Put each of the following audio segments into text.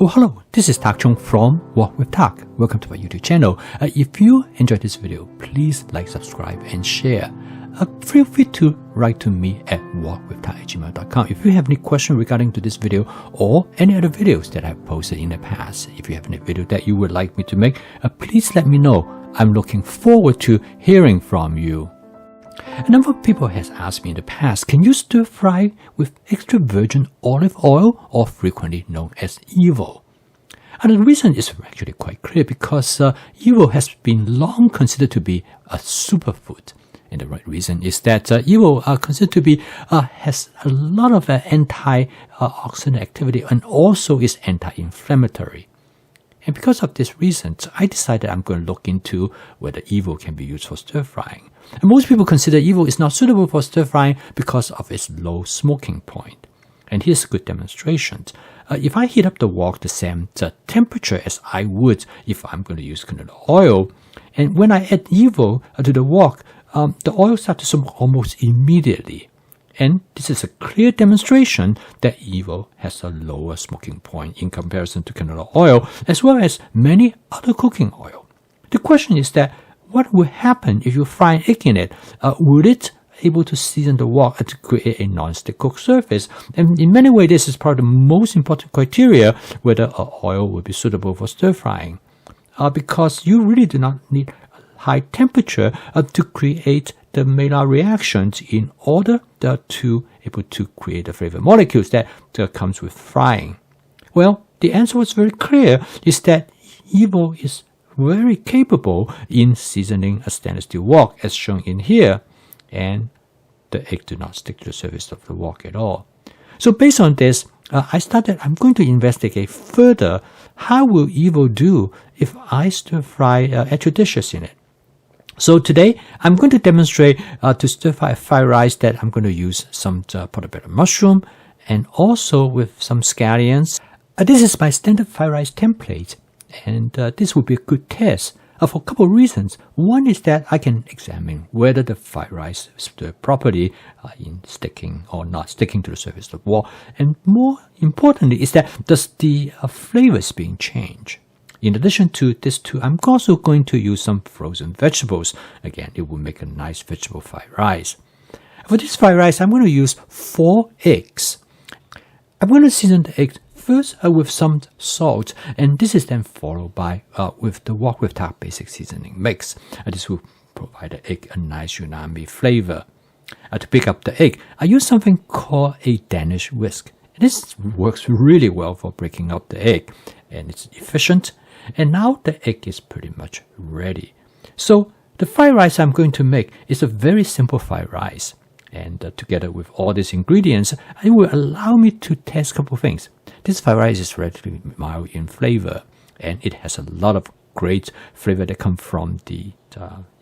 Oh, hello, this is Tak Chung from Walk with Tak. Welcome to my YouTube channel. If you enjoyed this video, please like, subscribe, and share. Feel free to write to me at walkwithtak@gmail.com if you have any question regarding to this video or any other videos that I've posted in the past. If you have any video that you would like me to make, please let me know. I'm looking forward to hearing from you. A number of people has asked me in the past, can you stir fry with extra virgin olive oil, or frequently known as EVOO? And the reason is actually quite clear because EVOO has been long considered to be a superfood. And the right reason is that EVOO are considered to be has a lot of antioxidant activity and also is anti-inflammatory. And because of this reason, I decided I'm going to look into whether EVOO can be used for stir frying. And most people consider EVOO is not suitable for stir frying because of its low smoking point. And here's a good demonstration. If I heat up the wok the same temperature as I would if I'm going to use canola oil, and when I add EVOO to the wok, the oil starts to smoke almost immediately. And this is a clear demonstration that EVOO has a lower smoking point in comparison to canola oil, as well as many other cooking oil. The question is that what will happen if you fry an egg in it? Would it able to season the wok to create a non-stick cooked surface? And in many ways, this is probably the most important criteria whether an oil will be suitable for stir frying, because you really do not need high temperature to create the Maillard reactions in order to able to create the flavor molecules that comes with frying. Well, the answer was very clear, is that EVOO is very capable in seasoning a stainless steel wok as shown in here, and the egg do not stick to the surface of the wok at all. So based on this, I'm going to investigate further how will EVOO do if I stir fry extra dishes in it. So today, I'm going to demonstrate to stir fry fried rice that I'm going to use some portobello mushroom and also with some scallions. This is my standard fried rice template, and this will be a good test for a couple of reasons. One is that I can examine whether the fried rice is stirred properly in sticking or not sticking to the surface of the wok, and more importantly is that does the flavors being changed. In addition to this two, I'm also going to use some frozen vegetables. Again, it will make a nice vegetable fried rice. For this fried rice, I'm going to use 4 eggs. I'm going to season the eggs first with some salt, and this is then followed by with the Walk with Tak basic seasoning mix. This will provide the egg a nice umami flavor. To pick up the egg, I use something called a Danish whisk. This works really well for breaking up the egg, and it's efficient. And now the egg is pretty much ready. So the fried rice I'm going to make is a very simple fried rice. And together with all these ingredients, it will allow me to test a couple of things. This fried rice is relatively mild in flavor, and it has a lot of great flavor that come from the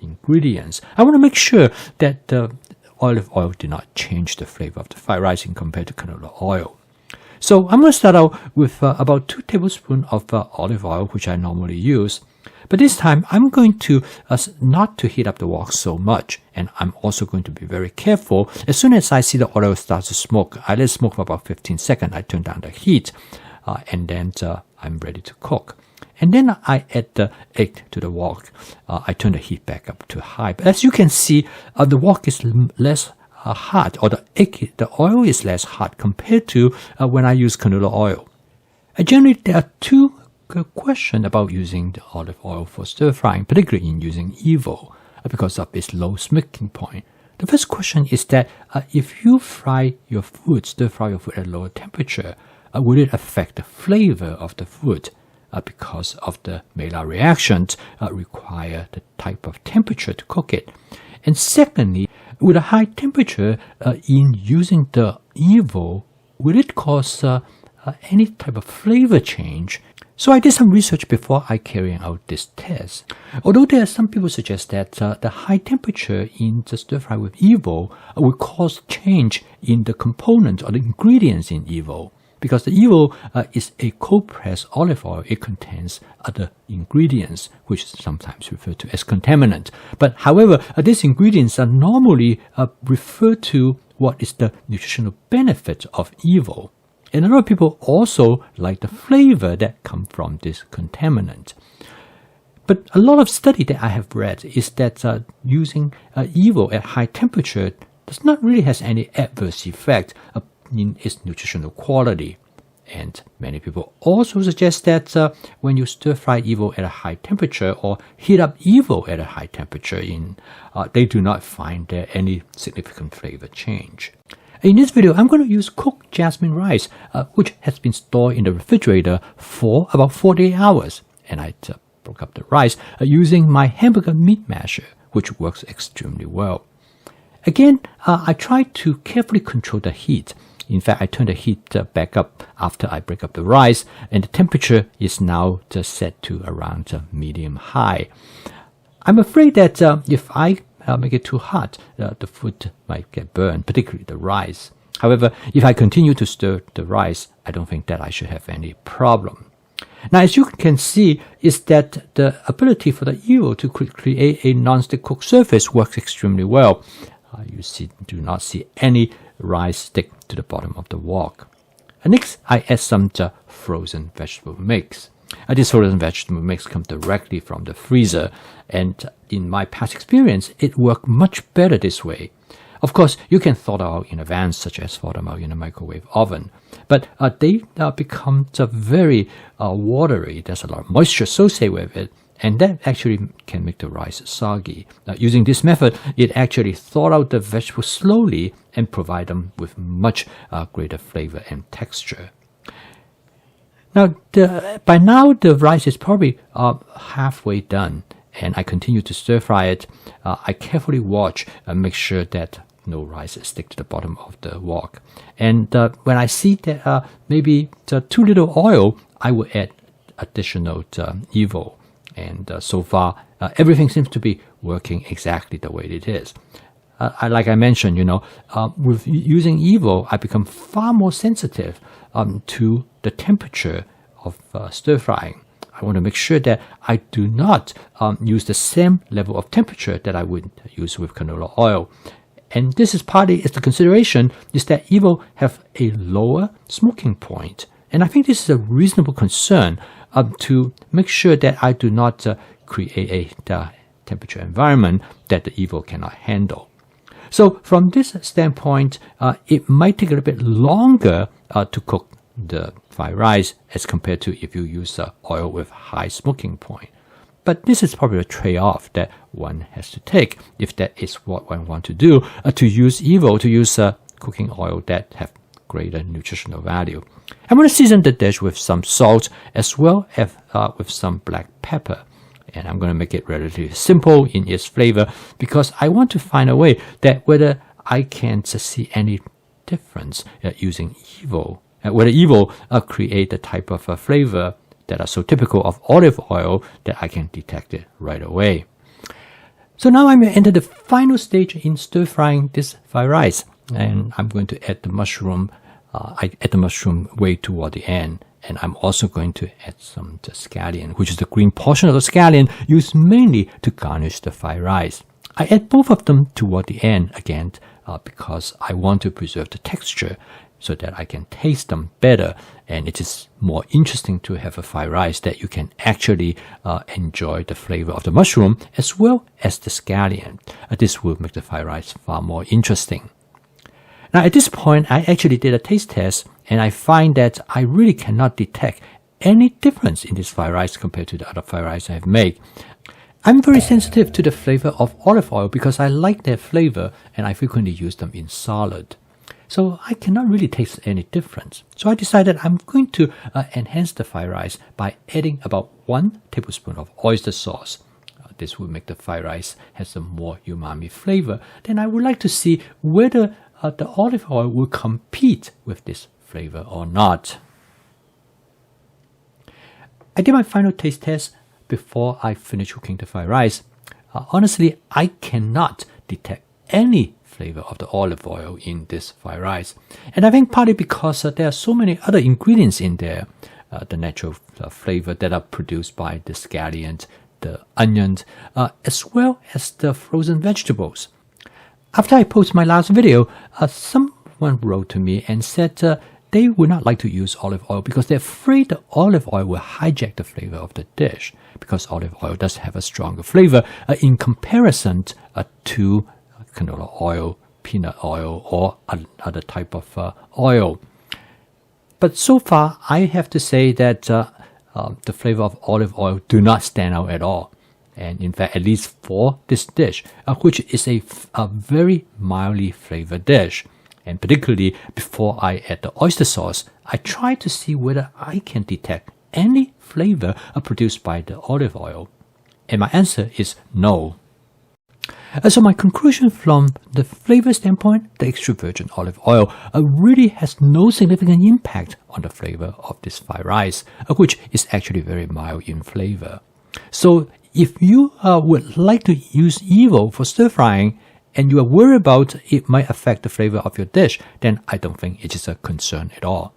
ingredients. I want to make sure that the olive oil did not change the flavor of the fried rice in compared to canola oil. So I'm going to start out with about 2 tablespoons of olive oil, which I normally use. But this time, I'm going to not to heat up the wok so much. And I'm also going to be very careful. As soon as I see the oil start to smoke, I let it smoke for about 15 seconds. I turn down the heat, and then I'm ready to cook. And then I add the egg to the wok. I turn the heat back up to high. But as you can see, the wok is less hot, or the oil is less hot compared to when I use canola oil. Generally, there are 2 questions about using the olive oil for stir frying, particularly in using EVOO, because of its low smoking point. The first question is that if you stir fry your food at a lower temperature, will it affect the flavor of the food? Because of the Maillard reactions require the type of temperature to cook it. And secondly, with a high temperature in using the EVOO, will it cause any type of flavor change? So I did some research before I carry out this test. Although there are some people suggest that the high temperature in the stir fry with EVOO will cause change in the components or the ingredients in EVOO. Because the EVOO is a cold-pressed olive oil, it contains other ingredients, which is sometimes referred to as contaminant. But however, these ingredients are normally referred to what is the nutritional benefit of EVOO. And a lot of people also like the flavor that comes from this contaminant. But a lot of study that I have read is that using EVOO at high temperature does not really has any adverse effect in its nutritional quality. And many people also suggest that when you stir-fry EVOO at a high temperature or heat up EVOO at a high temperature, they do not find there any significant flavor change. In this video, I'm going to use cooked jasmine rice, which has been stored in the refrigerator for about 48 hours. And I broke up the rice using my hamburger meat masher, which works extremely well. Again, I try to carefully control the heat. In fact, I turn the heat back up after I break up the rice, and the temperature is now just set to around medium high. I'm afraid that if I make it too hot, the food might get burned, particularly the rice. However, if I continue to stir the rice, I don't think that I should have any problem. Now, as you can see, is that the ability for the EVOO to create a non-stick cooked surface works extremely well. Do not see any rice stick to the bottom of the wok. Next, I add some frozen vegetable mix. This frozen vegetable mix comes directly from the freezer, and in my past experience, it worked much better this way. Of course, you can thaw them out in advance, such as thaw them out in a microwave oven, but they become very watery. There's a lot of moisture associated with it, and that actually can make the rice soggy. Using this method, it actually thawed out the vegetables slowly and provide them with much greater flavor and texture. Now, by now, the rice is probably halfway done, and I continue to stir fry it. I carefully watch and make sure that no rice stick to the bottom of the wok. And when I see that maybe too little oil, I will add additional EVOO. And so far, everything seems to be working exactly the way it is. Like I mentioned, with using EVOO, I become far more sensitive to the temperature of stir frying. I want to make sure that I do not use the same level of temperature that I would use with canola oil. And this is partly the consideration is that EVOO have a lower smoking point. And I think this is a reasonable concern to make sure that I do not create a temperature environment that the EVOO cannot handle. So from this standpoint, it might take a little bit longer to cook the fried rice as compared to if you use oil with high smoking point. But this is probably a trade-off that one has to take if that is what one wants to do, to use EVOO, to use cooking oil that have greater nutritional value. I'm going to season the dish with some salt as well as with some black pepper. And I'm going to make it relatively simple in its flavor because I want to find a way that whether I can see any difference using EVOO, whether EVOO create the type of flavor that are so typical of olive oil that I can detect it right away. So now I'm going to enter the final stage in stir frying this fried rice, and I'm going to add the mushroom. I add the mushroom way toward the end, and I'm also going to add some scallion, which is the green portion of the scallion used mainly to garnish the fried rice. I add both of them toward the end again because I want to preserve the texture so that I can taste them better, and it is more interesting to have a fried rice that you can actually enjoy the flavor of the mushroom as well as the scallion. This will make the fried rice far more interesting. Now at this point, I actually did a taste test, and I find that I really cannot detect any difference in this fried rice compared to the other fried rice I have made. I'm very sensitive to the flavor of olive oil because I like that flavor, and I frequently use them in salad. So I cannot really taste any difference. So I decided I'm going to enhance the fried rice by adding about 1 tablespoon of oyster sauce. This will make the fried rice has a more umami flavor. Then I would like to see whether the olive oil will compete with this flavor or not. I did my final taste test before I finish cooking the fried rice. Honestly, I cannot detect any flavor of the olive oil in this fried rice. And I think partly because there are so many other ingredients in there, the natural flavor that are produced by the scallion, the onions, as well as the frozen vegetables. After I posted my last video, someone wrote to me and said, they would not like to use olive oil because they're afraid the olive oil will hijack the flavor of the dish, because olive oil does have a stronger flavor in comparison to canola oil, peanut oil, or other type of oil. But so far, I have to say that the flavor of olive oil do not stand out at all. And in fact, at least for this dish, which is a very mildly flavored dish. And particularly before I add the oyster sauce, I try to see whether I can detect any flavor produced by the olive oil. And my answer is no. So my conclusion from the flavor standpoint, the extra virgin olive oil really has no significant impact on the flavor of this fried rice, which is actually very mild in flavor. So if you would like to use EVOO for stir frying, and you are worried about it might affect the flavor of your dish, then I don't think it is a concern at all.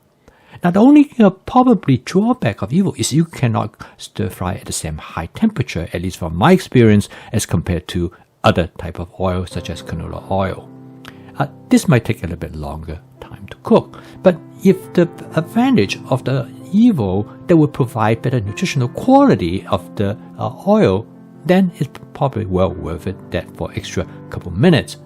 Now, the only probably drawback of EVOO is you cannot stir fry at the same high temperature, at least from my experience, as compared to other type of oil such as canola oil. This might take a little bit longer time to cook, but if the advantage of the EVOO that will provide better nutritional quality of the oil, then it's probably well worth it that for extra couple minutes.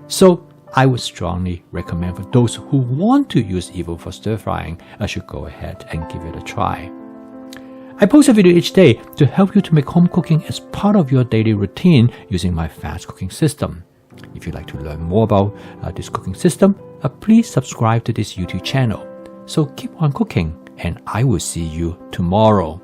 So I would strongly recommend for those who want to use EVOO for stir frying, I should go ahead and give it a try. I post a video each day to help you to make home cooking as part of your daily routine using my fast cooking system. If you'd like to learn more about this cooking system, please subscribe to this YouTube channel. So keep on cooking, and I will see you tomorrow.